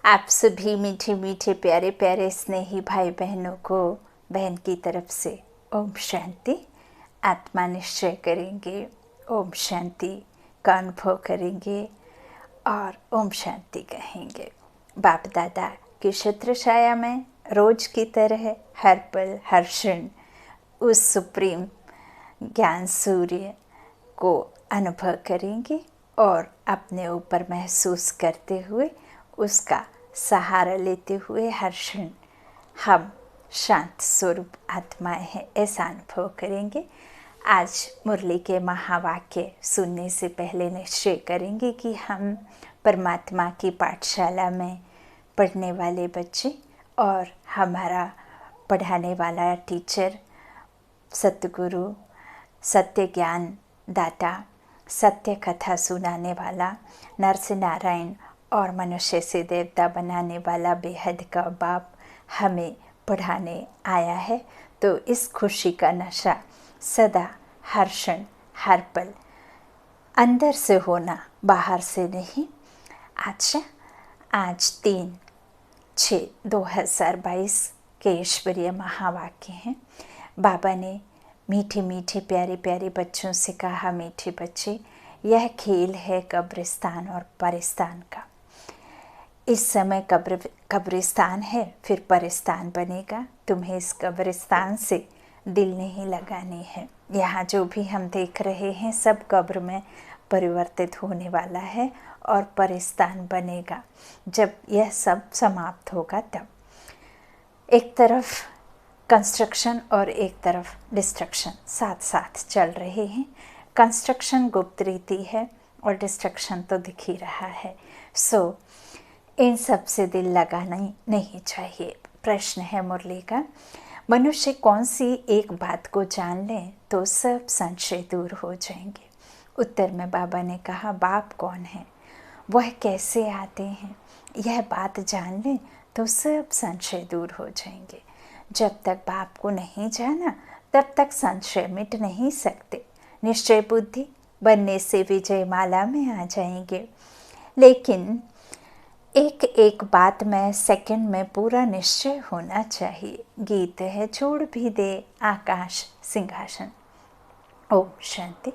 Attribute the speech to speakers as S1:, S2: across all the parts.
S1: आप सभी मीठे मीठे प्यारे प्यारे स्नेही भाई बहनों को बहन की तरफ से ओम शांति। आत्मा निश्चय करेंगे, ओम शांति का अनुभव करेंगे और ओम शांति कहेंगे। बाप दादा की छत्र छाया में रोज की तरह हर पल हर क्षण उस सुप्रीम ज्ञान सूर्य को अनुभव करेंगे और अपने ऊपर महसूस करते हुए उसका सहारा लेते हुए हर क्षण हम शांत स्वरूप आत्माएं हैं ऐसा अनुभव करेंगे। आज मुरली के महावाक्य सुनने से पहले निश्चय करेंगे कि हम परमात्मा की पाठशाला में पढ़ने वाले बच्चे और हमारा पढ़ाने वाला टीचर सतगुरु, सत्य ज्ञान दाता, सत्य कथा सुनाने वाला, नर से नारायण और मनुष्य से देवता बनाने वाला बेहद का बाप हमें पढ़ाने आया है। तो इस खुशी का नशा सदा हर क्षण हर पल अंदर से होना, बाहर से नहीं। अच्छा, आज 3/6/2022 के ईश्वरीय महावाक्य हैं। बाबा ने मीठे मीठे प्यारे प्यारे बच्चों से कहा, मीठे बच्चे, यह खेल है कब्रिस्तान और परिस्तान का। इस समय कब्रिस्तान है, फिर परिस्तान बनेगा। तुम्हें इस कब्रिस्तान से दिल नहीं लगानी है। यहाँ जो भी हम देख रहे हैं सब कब्र में परिवर्तित होने वाला है और परिस्तान बनेगा जब यह सब समाप्त होगा। तब एक तरफ कंस्ट्रक्शन और एक तरफ डिस्ट्रक्शन साथ साथ चल रहे हैं। कंस्ट्रक्शन गुप्त रीति है और डिस्ट्रक्शन तो दिख ही रहा है। सो इन सब से दिल लगाना नहीं चाहिए। प्रश्न है मुरली का, मनुष्य कौन सी एक बात को जान ले तो सब संशय दूर हो जाएंगे। उत्तर में बाबा ने कहा, बाप कौन है, वह कैसे आते हैं, यह बात जान ले तो सब संशय दूर हो जाएंगे। जब तक बाप को नहीं जाना तब तक संशय मिट नहीं सकते। निश्चय बुद्धि बनने से विजय माला में आ जाएंगे। लेकिन एक एक बात में सेकंड में पूरा निश्चय होना चाहिए। गीत है, छोड़ भी दे आकाश सिंहासन। ओम शांति।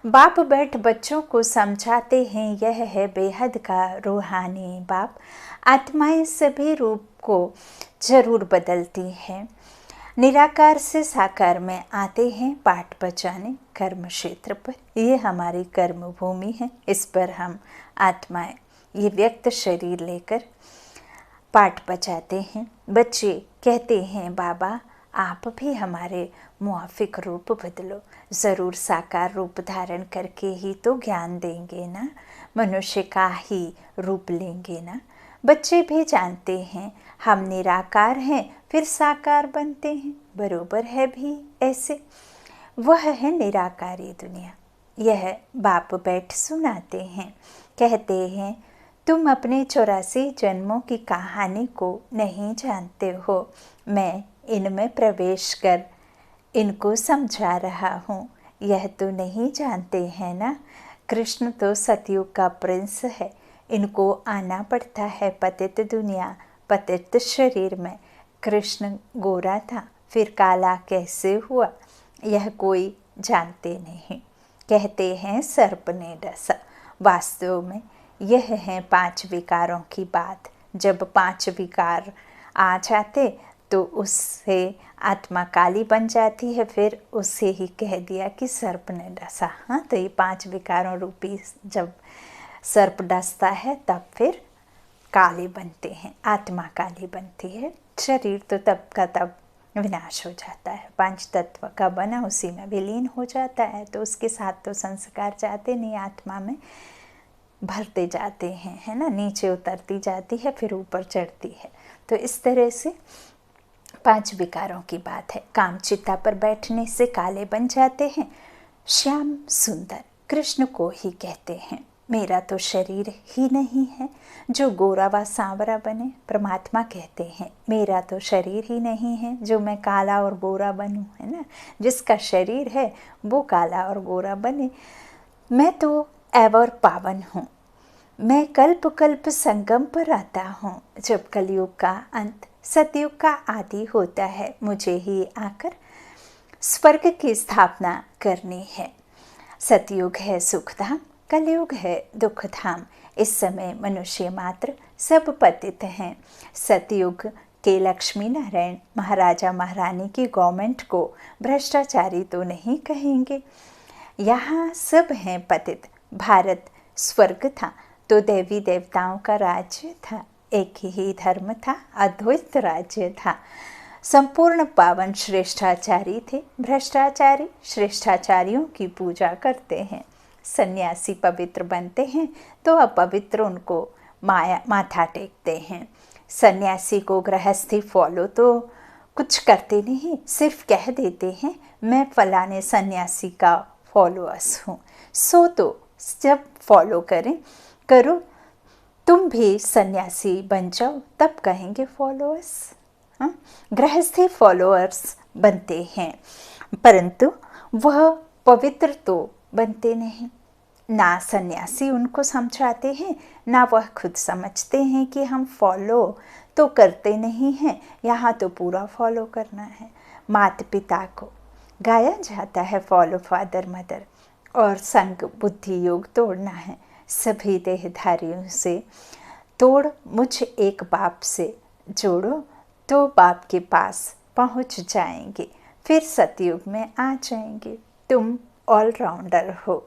S1: बाप बैठ बच्चों को समझाते हैं, यह है बेहद का रूहानी बाप। आत्माएं सभी रूप को जरूर बदलती हैं। निराकार से साकार में आते हैं पाठ बचाने कर्म क्षेत्र पर। ये हमारी कर्म भूमि है। इस पर हम आत्माएं ये व्यक्त शरीर लेकर पाठ बचाते हैं। बच्चे कहते हैं, बाबा आप भी हमारे मुआफिक रूप बदलो। ज़रूर साकार रूप धारण करके ही तो ज्ञान देंगे ना, मनुष्य का ही रूप लेंगे ना। बच्चे भी जानते हैं हम निराकार हैं फिर साकार बनते हैं। बरोबर है भी ऐसे। वह है निराकारी दुनिया। यह बाप बैठ सुनाते हैं, कहते हैं, तुम अपने 84 जन्मों की कहानी को नहीं जानते हो। मैं इनमें प्रवेश कर इनको समझा रहा हूँ। यह तो नहीं जानते हैं ना, कृष्ण तो सतयुग का प्रिंस है। इनको आना पड़ता है पतित दुनिया, पतित शरीर में। कृष्ण गोरा था फिर काला कैसे हुआ, यह कोई जानते नहीं। कहते हैं सर्प ने डसा। वास्तव में यह है 5 विकारों की बात। जब 5 विकार आ जाते तो उससे आत्मा काली बन जाती है। फिर उससे ही कह दिया कि सर्प ने डसा। हाँ, तो ये 5 विकारों रूपी जब सर्प डसता है तब फिर काले बनते हैं, आत्मा काली बनती है। शरीर तो तब का तब विनाश हो जाता है, 5 तत्व का बना उसी में विलीन हो जाता है। तो उसके साथ तो संस्कार जाते नहीं, आत्मा में भरते जाते हैं, है ना। नीचे उतरती जाती है फिर ऊपर चढ़ती है। तो इस तरह से 5 विकारों की बात है। काम चिता पर बैठने से काले बन जाते हैं। श्याम सुंदर कृष्ण को ही कहते हैं। मेरा तो शरीर ही नहीं है जो गोरा व सांवरा बने। परमात्मा कहते हैं, मेरा तो शरीर ही नहीं है जो मैं काला और गोरा बनूं, है ना। जिसका शरीर है वो काला और गोरा बने। मैं तो एवर पावन हूँ। मैं कल्प कल्प संगम पर आता हूँ। जब कलयुग का अंत सतयुग का आदि होता है, मुझे ही आकर स्वर्ग की स्थापना करनी है। सतयुग है सुखधाम, कलयुग है दुखधाम। इस समय मनुष्य मात्र सब पतित हैं। सतयुग के लक्ष्मी नारायण महाराजा महारानी की गवर्नमेंट को भ्रष्टाचारी तो नहीं कहेंगे। यहाँ सब हैं पतित। भारत स्वर्ग था तो देवी देवताओं का राज्य था। एक ही धर्म था, अद्वैत राज्य था। संपूर्ण पावन श्रेष्ठाचारी थे। भ्रष्टाचारी श्रेष्ठाचारियों की पूजा करते हैं। सन्यासी पवित्र बनते हैं तो अपवित्र उनको माथा टेकते हैं। सन्यासी को गृहस्थी फॉलो तो कुछ करते नहीं, सिर्फ कह देते हैं मैं फलाने सन्यासी का फॉलोअर्स हूँ। सो तो जब फॉलो करो तुम भी सन्यासी बन जाओ, तब कहेंगे फॉलोअर्स। गृहस्थी फॉलोअर्स बनते हैं, परंतु वह पवित्र तो बनते नहीं। ना सन्यासी उनको समझाते हैं, ना वह खुद समझते हैं कि हम फॉलो तो करते नहीं हैं, यहाँ तो पूरा फॉलो करना है। माता पिता को गाया जाता है फॉलो फादर मदर, और संग बुद्धि योग तोड़ना है। सभी देहधारियों से तोड़ मुझ एक बाप से जोड़ो, तो बाप के पास पहुँच जाएंगे, फिर सतयुग में आ जाएंगे। तुम ऑलराउंडर हो।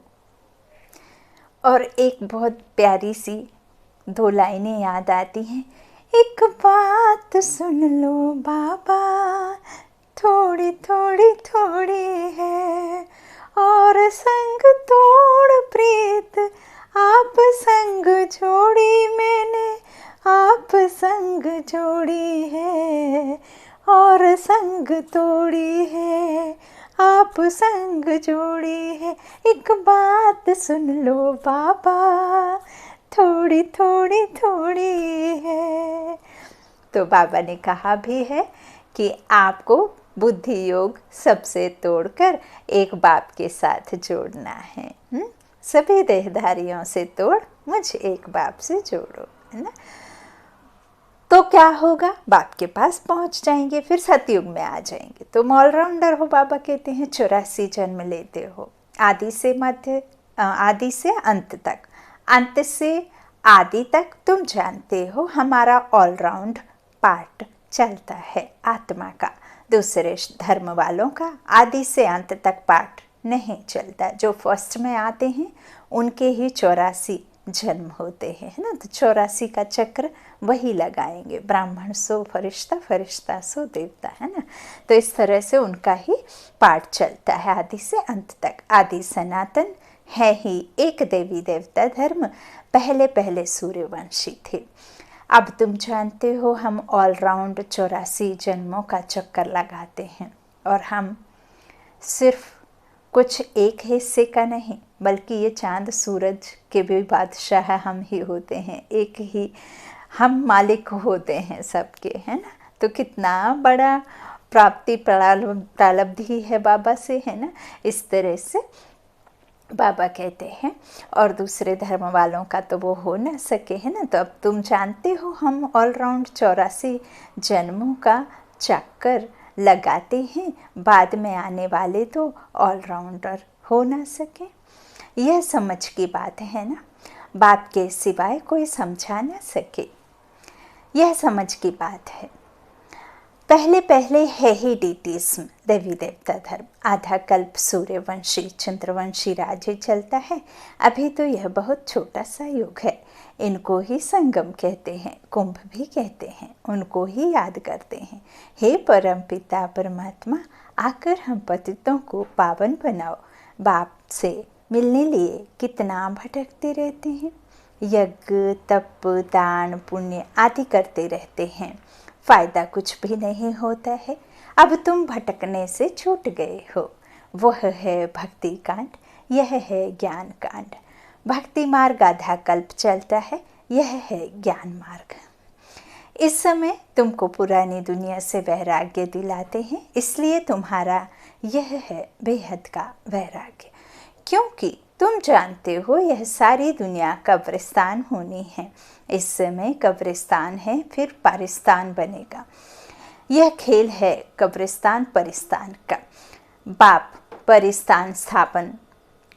S1: और एक बहुत प्यारी सी 2 लाइनें याद आती हैं। एक बात सुन लो बाबा, थोड़ी थोड़ी थोड़ी है, और संग तोड़ प्रीत आप संग जोड़ी मैंने, आप संग जोड़ी है, और संग तोड़ी है, आप संग जोड़ी है। एक बात सुन लो बाबा, थोड़ी थोड़ी थोड़ी है। तो बाबा ने कहा भी है कि आपको बुद्धि योग सबसे तोड़कर एक बाप के साथ जोड़ना है। सभी देहधारियों से तोड़ मुझे एक बाप से जोड़ो, है ना। तो क्या होगा, बाप के पास पहुंच जाएंगे, फिर सतयुग में आ जाएंगे। तुम ऑलराउंडर हो, बाबा कहते हैं। 84 जन्म लेते हो, आदि से अंत तक, अंत से आदि तक तुम जानते हो। हमारा ऑलराउंड पार्ट चलता है आत्मा का। दूसरे धर्म वालों का आदि से अंत तक पार्ट नहीं चलता। जो फर्स्ट में आते हैं उनके ही 84 जन्म होते हैं, है ना। तो 84 का चक्र वही लगाएंगे। ब्राह्मण सो फरिश्ता, फरिश्ता सो देवता, है ना। तो इस तरह से उनका ही पाठ चलता है आदि से अंत तक। आदि सनातन है ही एक देवी देवता धर्म। पहले पहले सूर्यवंशी थे। अब तुम जानते हो हम ऑलराउंड 84 जन्मों का चक्कर लगाते हैं, और हम सिर्फ कुछ एक हिस्से का नहीं, बल्कि ये चांद सूरज के भी बादशाह हम ही होते हैं। एक ही हम मालिक होते हैं सबके, है ना। तो कितना बड़ा प्राप्ति प्रालब्धि है बाबा से, है ना। इस तरह से बाबा कहते हैं। और दूसरे धर्म वालों का तो वो हो ना सके, है ना। तो अब तुम जानते हो हम ऑलराउंड 84 जन्मों का चक्कर लगाते हैं। बाद में आने वाले तो ऑलराउंडर हो ना सके। यह समझ की बात है ना। बाप के सिवाय कोई समझा ना सके, यह समझ की बात है। पहले पहले है ही डीटीज्म, देवी देवता धर्म। आधा कल्प सूर्यवंशी चंद्रवंशी राज्य चलता है। अभी तो यह बहुत छोटा सा युग है। इनको ही संगम कहते हैं, कुंभ भी कहते हैं। उनको ही याद करते हैं। हे परम पिता परमात्मा, आकर हम पतितों को पावन बनाओ। बाप से मिलने लिए कितना भटकते रहते हैं। यज्ञ तप दान पुण्य आदि करते रहते हैं, फ़ायदा कुछ भी नहीं होता है। अब तुम भटकने से छूट गए हो। वह है भक्ति कांड, यह है ज्ञान कांड। भक्ति मार्ग आधा कल्प चलता है, यह है ज्ञान मार्ग। इस समय तुमको पुरानी दुनिया से वैराग्य दिलाते हैं, इसलिए तुम्हारा यह है बेहद का वैराग्य, क्योंकि तुम जानते हो यह सारी दुनिया कब्रिस्तान होनी है। इस समय कब्रिस्तान है, फिर पारिस्तान बनेगा। यह खेल है कब्रिस्तान परिस्तान का। बाप परिस्तान स्थापन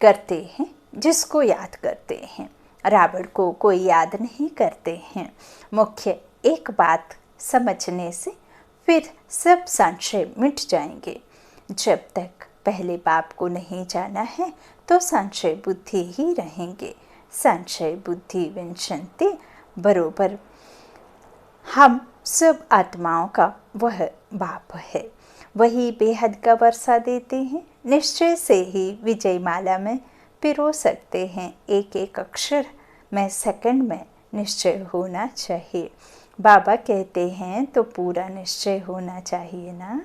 S1: करते हैं जिसको याद करते हैं, रावण को कोई याद नहीं करते हैं। मुख्य एक बात समझने से फिर सब संशय मिट जाएंगे। जब तक पहले बाप को नहीं जाना है तो संशय बुद्धि ही रहेंगे। संशय बुद्धि विनशंति बरोबर हम सब आत्माओं का वह बाप है। वही बेहद का वर्षा देते हैं। निश्चय से ही विजय माला में पिरो सकते हैं। एक एक अक्षर में सेकंड में निश्चय होना चाहिए। बाबा कहते हैं तो पूरा निश्चय होना चाहिए ना।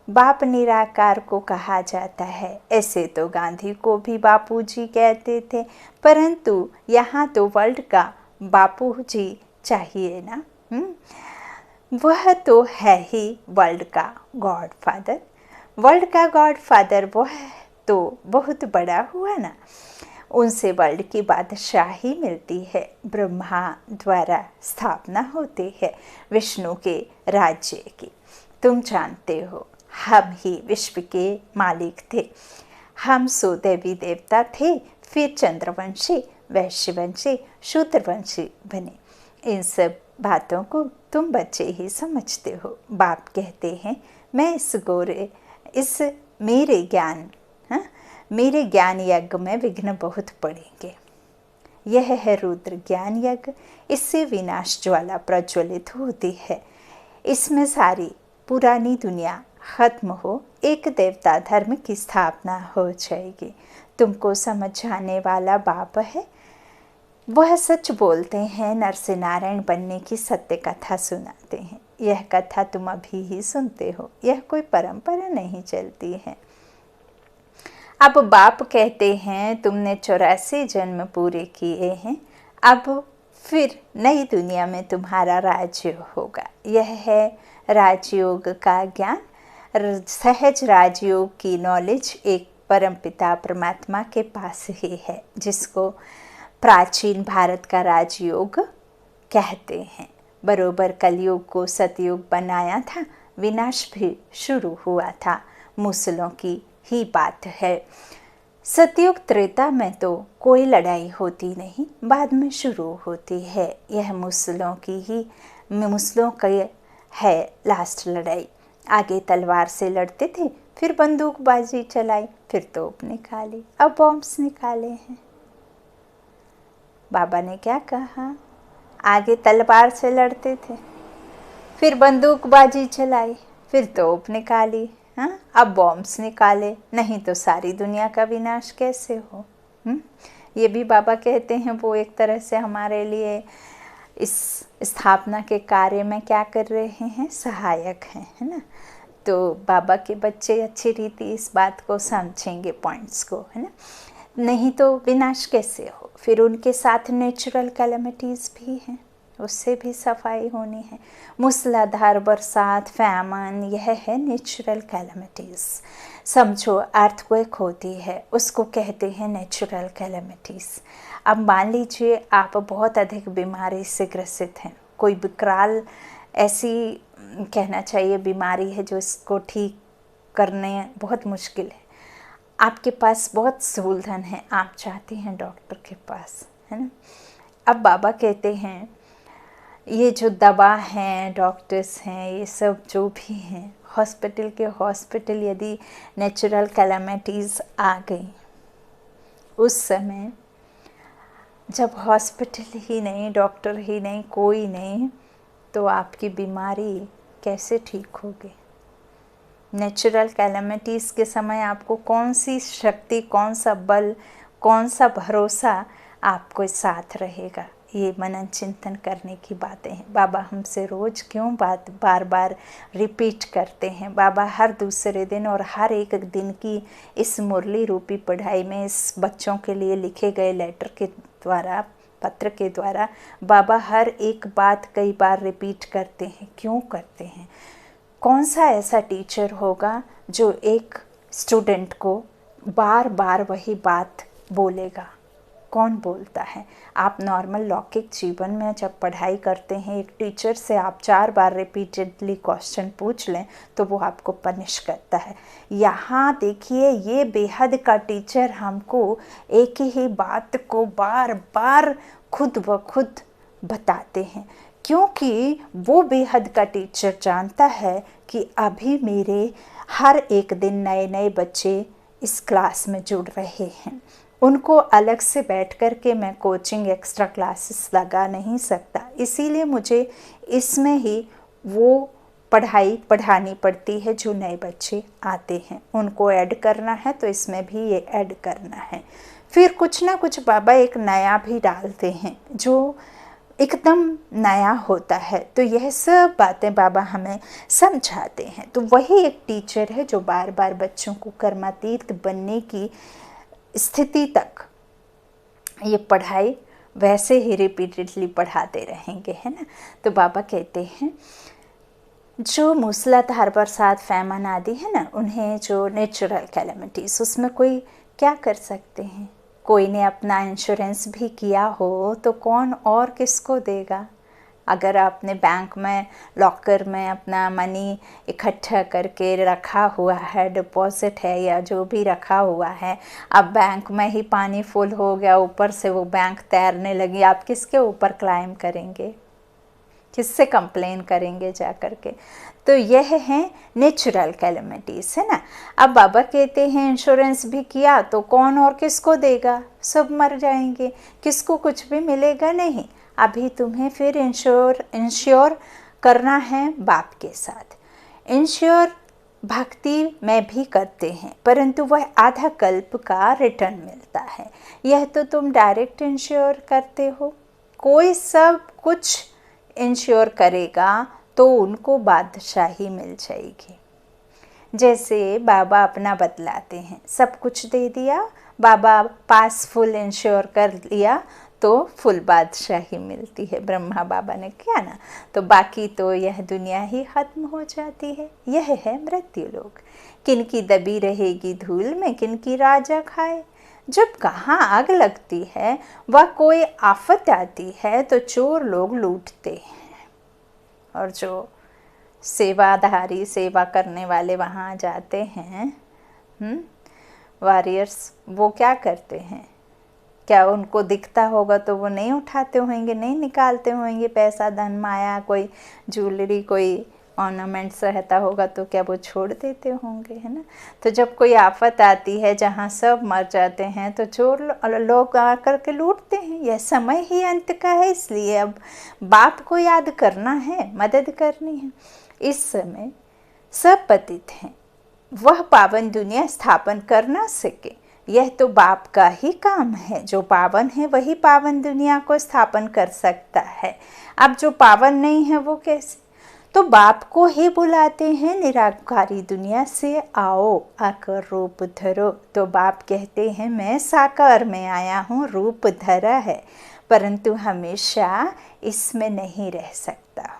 S1: बाप निराकार को कहा जाता है। ऐसे तो गांधी को भी बापूजी कहते थे, परंतु यहाँ तो वर्ल्ड का बापूजी चाहिए ना। वह तो है ही वर्ल्ड का गॉड फादर। वर्ल्ड का गॉड फादर वह तो बहुत बड़ा हुआ ना। उनसे वर्ल्ड की बादशाही मिलती है। ब्रह्मा द्वारा स्थापना होती है विष्णु के राज्य की। तुम जानते हो हम ही विश्व के मालिक थे। हम सो देवी देवता थे, फिर चंद्रवंशी, वैश्यवंशी, शूद्रवंशी बने। इन सब बातों को तुम बच्चे ही समझते हो। बाप कहते हैं मैं इस मेरे ज्ञान यज्ञ में विघ्न बहुत पड़ेंगे। यह है रुद्र ज्ञान यज्ञ। इससे विनाश ज्वाला प्रज्वलित होती है। इसमें सारी पुरानी दुनिया खत्म हो, एक देवता धर्म की स्थापना हो जाएगी। तुमको समझाने वाला बाप है। वह सच बोलते हैं। नर से नारायण बनने की सत्य कथा सुनाते हैं। यह कथा तुम अभी ही सुनते हो। यह कोई परंपरा नहीं चलती है। अब बाप कहते हैं तुमने 84 जन्म पूरे किए हैं। अब फिर नई दुनिया में तुम्हारा राज्य होगा। यह है राजयोग का ज्ञान। सहज राजयोग की नॉलेज एक परमपिता परमात्मा के पास ही है, जिसको प्राचीन भारत का राजयोग कहते हैं। बरोबर कलयुग को सतयुग बनाया था। विनाश भी शुरू हुआ था। मुसलों की ही बात है। सतयुग त्रेता में तो कोई लड़ाई होती नहीं, बाद में शुरू होती है। यह मुसलों की है लास्ट लड़ाई। आगे तलवार से लड़ते थे, फिर बंदूकबाजी चलाई, फिर तोप निकाली, अब बॉम्ब्स निकाले हैं। बाबा ने क्या कहा? आगे तलवार से लड़ते थे, फिर बंदूकबाजी चलाई, फिर तोप निकाली, हाँ अब बॉम्ब्स निकाले, नहीं तो सारी दुनिया का विनाश कैसे हो। ये भी बाबा कहते हैं वो एक तरह से हमारे लिए इस स्थापना के कार्य में क्या कर रहे हैं, सहायक हैं, है ना। तो बाबा के बच्चे अच्छी रीति इस बात को समझेंगे, पॉइंट्स को, है ना। नहीं तो विनाश कैसे हो। फिर उनके साथ नेचुरल कैलेमिटीज़ भी हैं, उससे भी सफाई होनी है। मूसलाधार बरसात, फैमन, यह है नेचुरल कैलेमिटीज़। समझो अर्थक्वेक होती है, उसको कहते हैं नेचुरल कैलेमिटीज़। अब मान लीजिए आप बहुत अधिक बीमारी से ग्रसित हैं, कोई विकराल ऐसी कहना चाहिए बीमारी है जो इसको ठीक करने बहुत मुश्किल है। आपके पास बहुत सहूलधन है, आप चाहते हैं डॉक्टर के पास, है ना। अब बाबा कहते हैं ये जो दवा हैं, डॉक्टर्स हैं, ये सब जो भी हैं, हॉस्पिटल के हॉस्पिटल यदि नेचुरल कैलेमिटीज़ आ गई, उस समय जब हॉस्पिटल ही नहीं, डॉक्टर ही नहीं, कोई नहीं, तो आपकी बीमारी कैसे ठीक होगी। नेचुरल कैलेमिटीज़ के समय आपको कौन सी शक्ति, कौन सा बल, कौन सा भरोसा आपको साथ रहेगा। ये मनन चिंतन करने की बातें हैं। बाबा हमसे रोज़ क्यों बार बार रिपीट करते हैं। बाबा हर दूसरे दिन और हर एक दिन की इस मुरली रूपी पढ़ाई में, इस बच्चों के लिए लिखे गए लेटर के द्वारा, पत्र के द्वारा, बाबा हर एक बात कई बार रिपीट करते हैं। क्यों करते हैं? कौन सा ऐसा टीचर होगा जो एक स्टूडेंट को बार बार वही बात बोलेगा? कौन बोलता है? आप नॉर्मल लौकिक जीवन में जब पढ़ाई करते हैं, एक टीचर से आप 4 बार रिपीटेडली क्वेश्चन पूछ लें तो वो आपको पनिश करता है। यहाँ देखिए, ये बेहद का टीचर हमको एक ही बात को बार बार खुद ब खुद बताते हैं, क्योंकि वो बेहद का टीचर जानता है कि अभी मेरे हर एक दिन नए नए बच्चे इस क्लास में जुड़ रहे हैं। उनको अलग से बैठ कर के मैं कोचिंग एक्स्ट्रा क्लासेस लगा नहीं सकता, इसीलिए मुझे इसमें ही वो पढ़ाई पढ़ानी पड़ती है। जो नए बच्चे आते हैं उनको ऐड करना है तो इसमें भी ये ऐड करना है। फिर कुछ ना कुछ बाबा एक नया भी डालते हैं जो एकदम नया होता है, तो यह सब बातें बाबा हमें समझाते हैं। तो वही एक टीचर है जो बार बार बच्चों को कर्मातीत बनने की स्थिति तक ये पढ़ाई वैसे ही रिपीटेडली पढ़ाते रहेंगे, है ना। तो बाबा कहते हैं जो मूसलाधार बरसात, फैमन आदि है ना, उन्हें जो नेचुरल कैलेमिटीज़, उसमें कोई क्या कर सकते हैं? कोई ने अपना इंश्योरेंस भी किया हो तो कौन और किसको देगा? अगर आपने बैंक में लॉकर में अपना मनी इकट्ठा करके रखा हुआ है, डिपॉजिट है या जो भी रखा हुआ है, अब बैंक में ही पानी फुल हो गया, ऊपर से वो बैंक तैरने लगी, आप किसके ऊपर क्लाइम करेंगे? किससे कंप्लेन करेंगे जा कर के? तो यह है नेचुरल कैलेमिटीज़, है ना। अब बाबा कहते हैं इंश्योरेंस भी किया तो कौन और किसको देगा? सब मर जाएंगे, किसको कुछ भी मिलेगा नहीं। अभी तुम्हें फिर इंश्योर करना है बाप के साथ। इंश्योर भक्ति में भी करते हैं, परंतु वह आधा कल्प का रिटर्न मिलता है। यह तो तुम डायरेक्ट इंश्योर करते हो। कोई सब कुछ इंश्योर करेगा तो उनको बादशाही मिल जाएगी। जैसे बाबा अपना बतलाते हैं, सब कुछ दे दिया, बाबा पास फुल इंश्योर कर लिया तो फुल बादशाही मिलती है। ब्रह्मा बाबा ने किया ना, तो बाकी तो यह दुनिया ही खत्म हो जाती है। यह है मृत्यु लोक। किनकी दबी रहेगी धूल में, किनकी राजा खाए। जब कहाँ आग लगती है व कोई आफत आती है तो चोर लोग लूटते हैं, और जो सेवाधारी सेवा करने वाले वहाँ जाते हैं, वॉरियर्स, वो क्या करते हैं? क्या उनको दिखता होगा तो वो नहीं उठाते होंगे, नहीं निकालते होंगे पैसा, धन, माया, कोई ज्वेलरी, कोई ऑर्नामेंट्स रहता होगा तो क्या वो छोड़ देते होंगे, है ना। तो जब कोई आफत आती है जहाँ सब मर जाते हैं तो चोर लोग आकर के लूटते हैं। यह समय ही अंत का है, इसलिए अब बाप को याद करना है, मदद करनी है। इस समय सब पतित हैं, वह पावन दुनिया स्थापन कर ना सके। यह तो बाप का ही काम है। जो पावन है वही पावन दुनिया को स्थापन कर सकता है। अब जो पावन नहीं है वो कैसे? तो बाप को ही बुलाते हैं, निराकारी दुनिया से आओ आकर रूप धरो। तो बाप कहते हैं मैं साकार में आया हूँ, रूप धरा है, परंतु हमेशा इसमें नहीं रह सकता हूँ।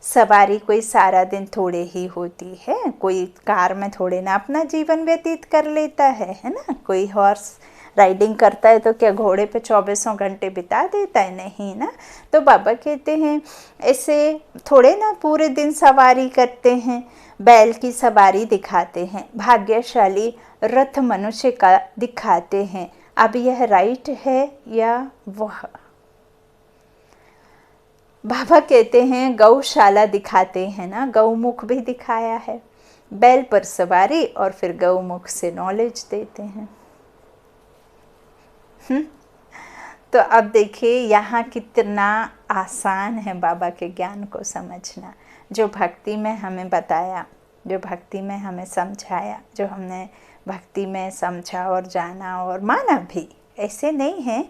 S1: सवारी कोई सारा दिन थोड़े ही होती है, कोई कार में थोड़े ना अपना जीवन व्यतीत कर लेता है ना। कोई हॉर्स राइडिंग करता है तो क्या घोड़े पे 24 घंटे बिता देता है? नहीं ना। तो बाबा कहते हैं ऐसे थोड़े ना पूरे दिन सवारी करते हैं। बैल की सवारी दिखाते हैं, भाग्यशाली रथ मनुष्य का दिखाते हैं। अब यह राइट है या वह? बाबा कहते हैं गौशाला दिखाते हैं ना, गौमुख भी दिखाया है। बैल पर सवारी और फिर गौमुख से नॉलेज देते हैं। तो अब देखिए यहाँ कितना आसान है बाबा के ज्ञान को समझना। जो भक्ति में हमें बताया, जो भक्ति में हमें समझाया, जो हमने भक्ति में समझा और जाना और माना भी। ऐसे नहीं है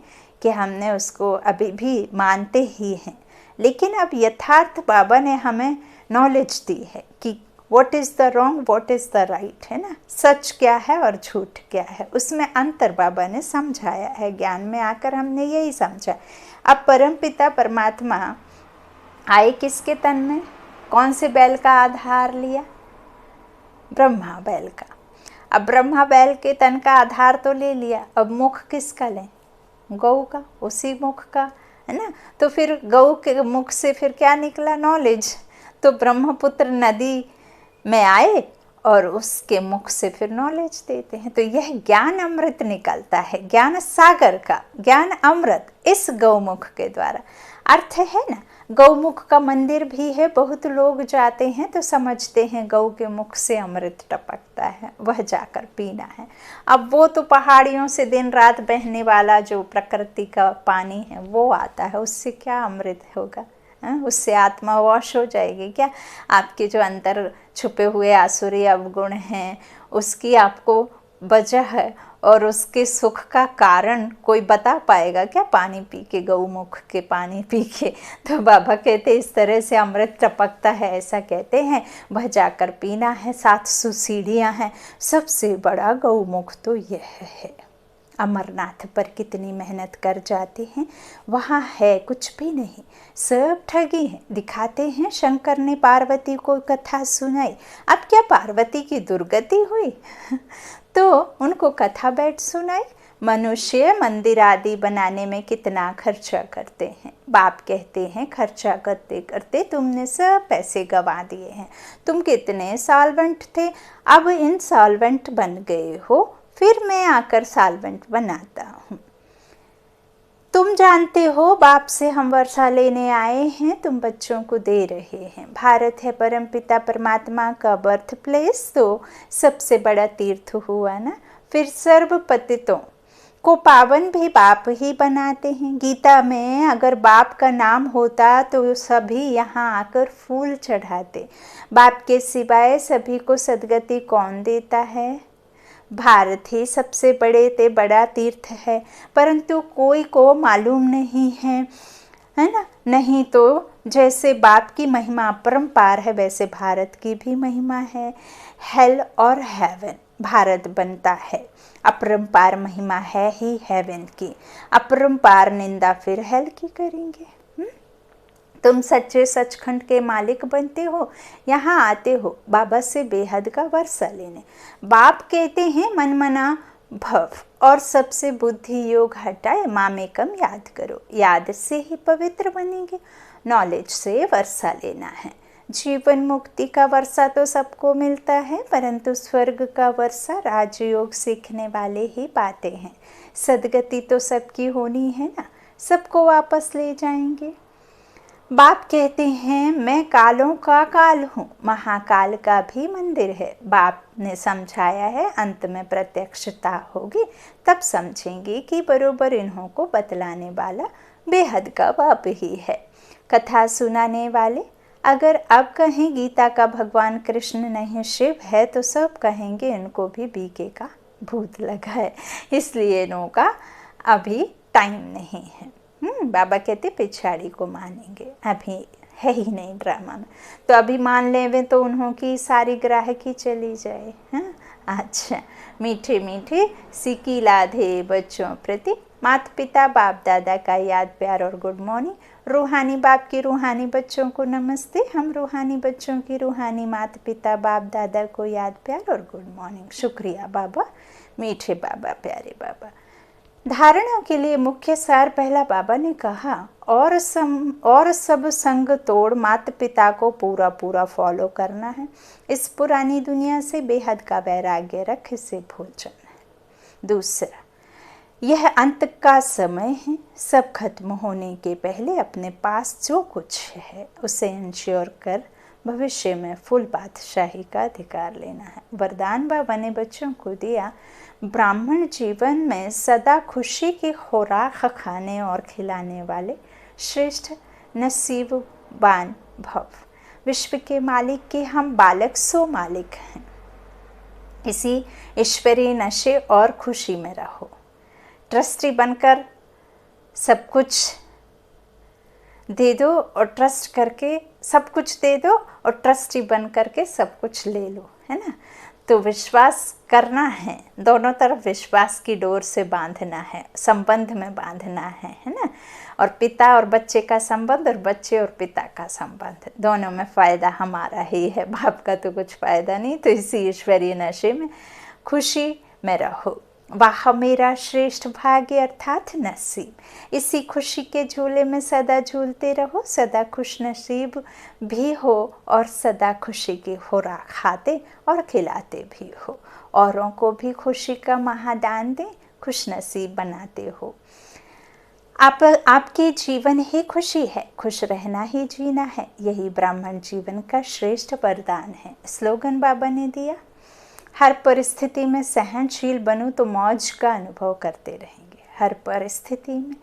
S1: कि हमने उसको अभी भी मानते ही हैं, लेकिन अब यथार्थ बाबा ने हमें नॉलेज दी है कि what is the wrong, what is the right, है ना। सच क्या है और झूठ क्या है, उसमें अंतर बाबा ने समझाया है। ज्ञान में आकर हमने यही समझा। अब परमपिता परमात्मा आए किसके तन में? कौन से बैल का आधार लिया? ब्रह्मा बैल का। अब ब्रह्मा बैल के तन का आधार तो ले लिया, अब मुख किसका लें? गौ का, उसी मुख का, है ना। तो फिर गौ के मुख से फिर क्या निकला? नॉलेज। तो ब्रह्मपुत्र नदी में आए और उसके मुख से फिर नॉलेज देते हैं। तो यह ज्ञान अमृत निकलता है, ज्ञान सागर का ज्ञान अमृत इस गौमुख के द्वारा। अर्थ है ना, गौमुख का मंदिर भी है, बहुत लोग जाते हैं तो समझते हैं गौ के मुख से अमृत टपकता है, वह जाकर पीना है। अब वो तो पहाड़ियों से दिन रात बहने वाला जो प्रकृति का पानी है वो आता है, उससे क्या अमृत होगा? उससे आत्मा वॉश हो जाएगी क्या? आपके जो अंदर छुपे हुए आसुरी अवगुण हैं उसकी आपको वजह है और उसके सुख का कारण कोई बता पाएगा क्या? पानी पी के, गौमुख के पानी पी के। तो बाबा कहते इस तरह से अमृत टपकता है, ऐसा कहते हैं, वह जाकर पीना है। 700 सीढ़ियाँ हैं, सबसे बड़ा गौमुख तो यह है। अमरनाथ पर कितनी मेहनत कर जाते हैं, वहाँ है कुछ भी नहीं, सब ठगी है। दिखाते हैं शंकर ने पार्वती को कथा सुनाई, अब क्या पार्वती की दुर्गति हुई? तो उनको कथा बैठ सुनाई। मनुष्य मंदिर आदि बनाने में कितना खर्चा करते हैं, बाप कहते हैं खर्चा करते करते तुमने सब पैसे गंवा दिए हैं। तुम कितने सॉल्वेंट थे, अब इनसॉल्वेंट बन गए हो, फिर मैं आकर सॉल्वेंट बनाता हूँ। तुम जानते हो बाप से हम वर्षा लेने आए हैं, तुम बच्चों को दे रहे हैं। भारत है परमपिता परमात्मा का बर्थ प्लेस, तो सबसे बड़ा तीर्थ हुआ ना। फिर सर्व पतितों को पावन भी बाप ही बनाते हैं। गीता में अगर बाप का नाम होता तो सभी यहाँ आकर फूल चढ़ाते। बाप के सिवाय सभी को सदगति कौन देता है? भारत ही सबसे बड़ा तीर्थ है, परंतु कोई को मालूम नहीं है ना। नहीं तो जैसे बाप की महिमा अपरंपार है, वैसे भारत की भी महिमा है। हेल और हेवन भारत बनता है, अपरंपार महिमा है ही हेवन की, अपरंपार निंदा फिर हेल की करेंगे। तुम सच्चे सचखंड के मालिक बनते हो, यहाँ आते हो बाबा से बेहद का वर्षा लेने। बाप कहते हैं मन मना भव और सबसे बुद्धि योग हटाए, मामेकम याद करो, याद से ही पवित्र बनेंगे। नॉलेज से वर्षा लेना है। जीवन मुक्ति का वर्षा तो सबको मिलता है, परंतु स्वर्ग का वर्षा राजयोग सीखने वाले ही पाते हैं। सदगति तो सबकी होनी है ना, सबको वापस ले जाएंगे। बाप कहते हैं मैं कालों का काल हूँ, महाकाल का भी मंदिर है। बाप ने समझाया है, अंत में प्रत्यक्षता होगी तब समझेंगे कि बरोबर इन्हों को बतलाने वाला बेहद का बाप ही है। कथा सुनाने वाले अगर अब कहें गीता का भगवान कृष्ण नहीं शिव है, तो सब कहेंगे इनको भी बीके का भूत लगा है, इसलिए इनका अभी टाइम नहीं है। बाबा कहते पिछाड़ी को मानेंगे, अभी है ही नहीं ड्रामा में। तो अभी मान लेवे तो उन्हों की सारी ग्राहकी चली जाए। अच्छा, मीठे मीठे सिक्की लाधे बच्चों प्रति माता पिता बाप दादा का याद प्यार और गुड मॉर्निंग। रूहानी बाप की रूहानी बच्चों को नमस्ते। हम रूहानी बच्चों की रूहानी माता पिता बाप दादा को याद प्यार और गुड मॉर्निंग। शुक्रिया बाबा, मीठे बाबा, प्यारे बाबा। धारणा के लिए मुख्य सार पहला बाबा ने कहा, और सब संग तोड़ माता पिता को पूरा पूरा फॉलो करना है। इस पुरानी दुनिया से बेहद का वैराग्य रख, इसे भूल जाना है। दूसरा, यह अंत का समय है, सब खत्म होने के पहले अपने पास जो कुछ है उसे इंश्योर कर भविष्य में फुल बादशाही का अधिकार लेना है। वरदान बाबा ने बच्चों को दिया, ब्राह्मण जीवन में सदा खुशी की खुराक खाने और खिलाने वाले श्रेष्ठ नसीबवान भव। विश्व के मालिक के हम बालक सो मालिक हैं। इसी ईश्वरीय नशे और खुशी में रहो। ट्रस्टी बनकर सब कुछ दे दो और ट्रस्ट करके सब कुछ दे दो, और ट्रस्टी बन करके सब कुछ ले लो, है ना। तो विश्वास करना है, दोनों तरफ विश्वास की डोर से बांधना है, संबंध में बांधना है ना। और पिता और बच्चे का संबंध और बच्चे और पिता का संबंध, दोनों में फ़ायदा हमारा ही है, बाप का तो कुछ फ़ायदा नहीं। तो इसी ईश्वरीय नशे में खुशी में रहो। वाह मेरा श्रेष्ठ भाग्य अर्थात नसीब। इसी खुशी के झूले में सदा झूलते रहो, सदा खुश नसीब भी हो और सदा खुशी की खुराक खाते और खिलाते भी हो। औरों को भी खुशी का महादान दें, खुश नसीब बनाते हो। आपके जीवन ही खुशी है, खुश रहना ही जीना है, यही ब्राह्मण जीवन का श्रेष्ठ वरदान है। स्लोगन बाबा ने दिया, हर परिस्थिति में सहनशील बनो तो मौज का अनुभव करते रहेंगे। हर परिस्थिति में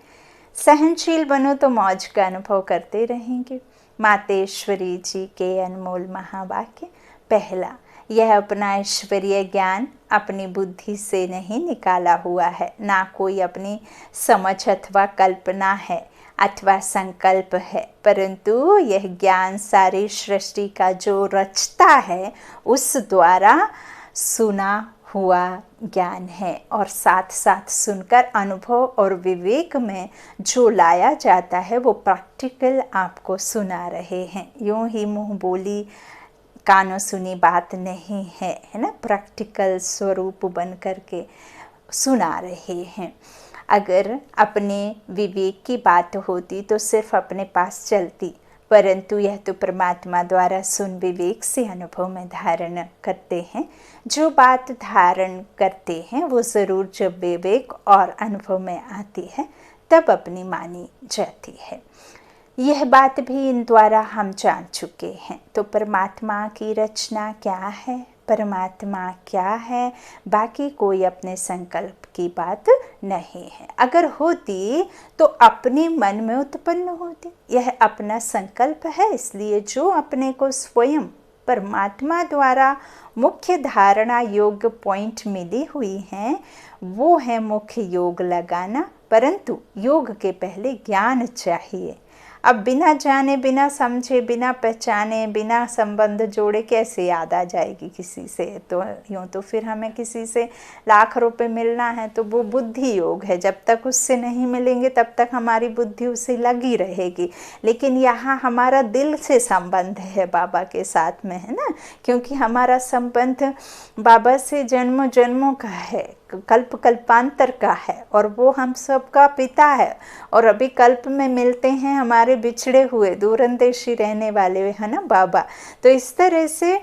S1: सहनशील बनो तो मौज का अनुभव करते रहेंगे। मातेश्वरी जी के अनमोल महावाक्य। पहला, यह अपना ईश्वरीय ज्ञान अपनी बुद्धि से नहीं निकाला हुआ है, ना कोई अपनी समझ अथवा कल्पना है अथवा संकल्प है, परंतु यह ज्ञान सारी सृष्टि का जो रचता है उस द्वारा सुना हुआ ज्ञान है, और साथ साथ सुनकर अनुभव और विवेक में जो लाया जाता है वो प्रैक्टिकल आपको सुना रहे हैं। यूं ही मुंह बोली कानों सुनी बात नहीं है, है ना, प्रैक्टिकल स्वरूप बन करके सुना रहे हैं। अगर अपने विवेक की बात होती तो सिर्फ अपने पास चलती, परंतु यह तो परमात्मा द्वारा सुन विवेक से अनुभव में धारण करते हैं। जो बात धारण करते हैं वो ज़रूर जब विवेक और अनुभव में आती है तब अपनी मानी जाती है। यह बात भी इन द्वारा हम जान चुके हैं। तो परमात्मा की रचना क्या है, परमात्मा क्या है, बाकी कोई अपने संकल्प की बात नहीं है। अगर होती तो अपने मन में उत्पन्न होती। यह अपना संकल्प है, इसलिए जो अपने को स्वयं परमात्मा द्वारा मुख्य धारणा योग पॉइंट मिली हुई हैं वो है मुख्य योग लगाना। परंतु योग के पहले ज्ञान चाहिए। अब बिना जाने, बिना समझे, बिना पहचाने, बिना संबंध जोड़े कैसे याद आ जाएगी किसी से। तो यूँ तो फिर हमें किसी से लाख रुपए मिलना है तो वो बुद्धि योग है, जब तक उससे नहीं मिलेंगे तब तक हमारी बुद्धि उससे लगी रहेगी। लेकिन यहाँ हमारा दिल से संबंध है बाबा के साथ में, है ना, क्योंकि हमारा संबंध बाबा से जन्मों जन्मों का है, कल्प कल्पांतर का है, और वो हम सबका पिता है। और अभी कल्प में मिलते हैं हमारे बिछड़े हुए दूरंदेशी रहने वाले, है ना, बाबा। तो इस तरह से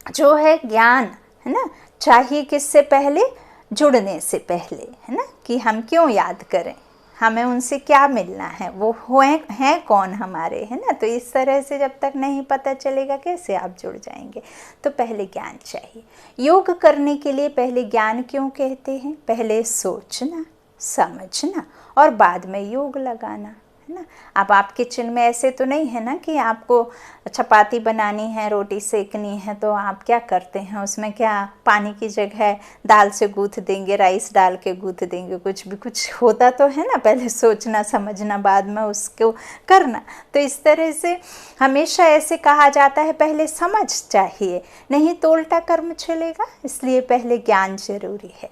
S1: जो है ज्ञान, है ना, चाहिए किससे पहले, जुड़ने से पहले, है ना, कि हम क्यों याद करें, हमें उनसे क्या मिलना है, वो हैं कौन हमारे, है ना। तो इस तरह से जब तक नहीं पता चलेगा कैसे आप जुड़ जाएंगे। तो पहले ज्ञान चाहिए। योग करने के लिए पहले ज्ञान क्यों कहते हैं, पहले सोचना समझना और बाद में योग लगाना, है ना। अब आप किचन में ऐसे तो नहीं है ना कि आपको चपाती बनानी है, रोटी सेकनी है, तो आप क्या करते हैं, उसमें क्या पानी की जगह दाल से गूँथ देंगे, राइस डाल के गूँथ देंगे, कुछ भी कुछ होता तो है ना। पहले सोचना समझना, बाद में उसको करना। तो इस तरह से हमेशा ऐसे कहा जाता है पहले समझ चाहिए, नहीं तो उल्टा कर्म चलेगा। इसलिए पहले ज्ञान जरूरी है।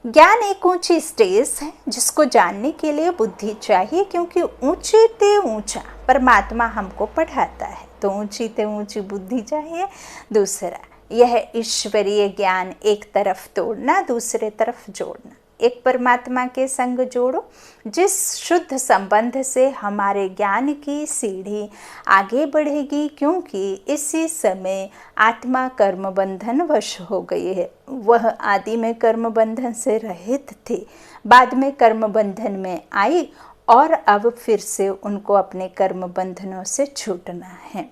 S1: ज्ञान एक ऊंची स्टेज है जिसको जानने के लिए बुद्धि चाहिए, क्योंकि ऊंचे ते ऊंचा परमात्मा हमको पढ़ाता है, तो ऊंची ते ऊंची बुद्धि चाहिए। दूसरा, यह ईश्वरीय ज्ञान एक तरफ तोड़ना, दूसरे तरफ जोड़ना। एक परमात्मा के संग जोड़ो, जिस शुद्ध संबंध से हमारे ज्ञान की सीढ़ी आगे बढ़ेगी, क्योंकि इसी समय आत्मा कर्म बंधन वश हो गई है। वह आदि में कर्म बंधन से रहित थे, बाद में कर्म बंधन में आई और अब फिर से उनको अपने कर्म बंधनों से छूटना है।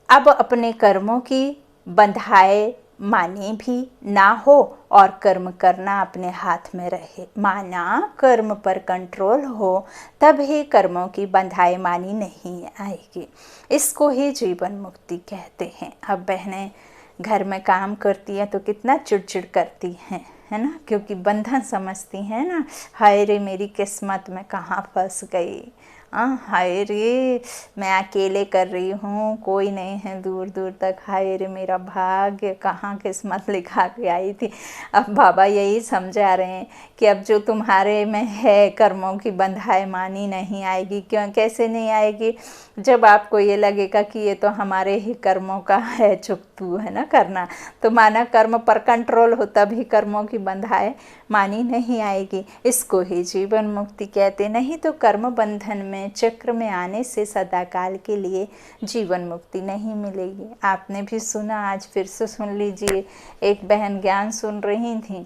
S1: अब अपने कर्मों की बंधाए माने भी ना हो और कर्म करना अपने हाथ में रहे। माना कर्म पर कंट्रोल हो तब ही कर्मों की बंधाई मानी नहीं आएगी। इसको ही जीवन मुक्ति कहते हैं। अब बहनें घर में काम करती हैं तो कितना चिड़चिड़ करती हैं, है ना, क्योंकि बंधन समझती हैं ना, हाय रे मेरी किस्मत में कहाँ फंस गई, हाय रे मैं अकेले कर रही हूँ, कोई नहीं है दूर दूर तक, हाय रे मेरा भाग्य, कहाँ किस्मत लिखा के आई थी। अब बाबा यही समझा रहे हैं कि अब जो तुम्हारे में है कर्मों की बंधाई मानी नहीं आएगी। क्यों, कैसे नहीं आएगी? जब आपको ये लगेगा कि ये तो हमारे ही कर्मों का है, चुकतू है ना करना, तो माना कर्म पर कंट्रोल हो तभी कर्मों की बंधाई मानी नहीं आएगी। इसको ही जीवन मुक्ति कहते। नहीं तो कर्म बंधन में, चक्र में आने से सदाकाल के लिए जीवन मुक्ति नहीं मिलेगी। आपने भी सुना, आज फिर से सुन लीजिए। एक बहन ज्ञान सुन रही थी,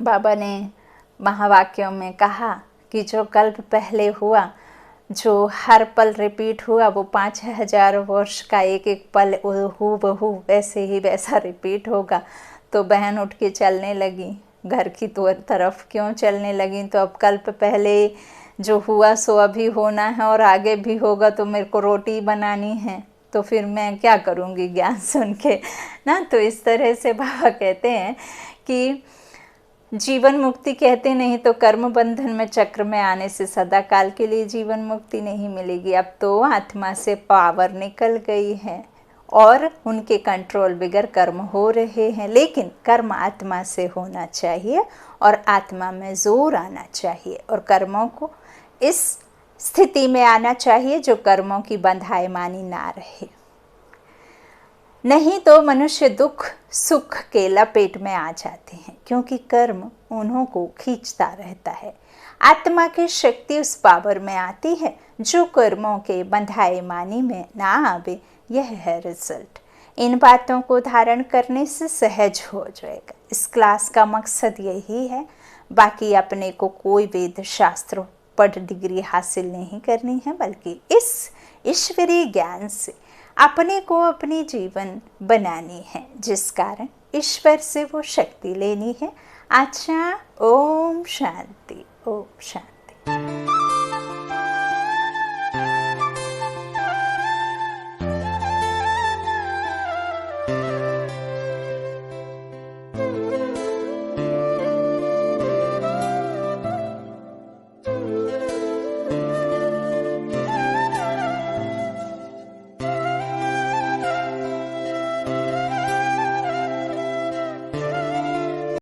S1: बाबा ने महावाक्यों में कहा कि जो कल्प पहले हुआ, जो हर पल रिपीट हुआ, वो 5000 वर्ष का एक एक पल हूबहू वैसे ही वैसा रिपीट होगा। तो बहन उठ के चलने लगी घर की तरफ। क्यों चलने लगी? तो अब कल्प पहले जो हुआ सो अभी होना है और आगे भी होगा, तो मेरे को रोटी बनानी है, तो फिर मैं क्या करूँगी ज्ञान सुन के ना। तो इस तरह से बाबा कहते हैं कि जीवन मुक्ति कहते नहीं तो कर्म बंधन में, चक्र में आने से सदा काल के लिए जीवन मुक्ति नहीं मिलेगी। अब तो आत्मा से पावर निकल गई है और उनके कंट्रोल बगैर कर्म हो रहे हैं। लेकिन कर्म आत्मा से होना चाहिए और आत्मा में जोर आना चाहिए और कर्मों को इस स्थिति में आना चाहिए जो कर्मों की बंधाई मानी ना रहे। नहीं तो मनुष्य दुख सुख के लपेट में आ जाते हैं, क्योंकि कर्म उन्हों को खींचता रहता है। आत्मा की शक्ति उस पावर में आती है जो कर्मों के बंधाई मानी में ना आवे। यह है रिजल्ट। इन बातों को धारण करने से सहज हो जाएगा। इस क्लास का मकसद यही है। बाकी अपने को कोई वेद शास्त्रों पढ़ डिग्री हासिल नहीं करनी है, बल्कि इस ईश्वरीय ज्ञान से अपने को अपनी जीवन बनानी है, जिस कारण ईश्वर से वो शक्ति लेनी है। अच्छा, ओम शांति, ओम शांति।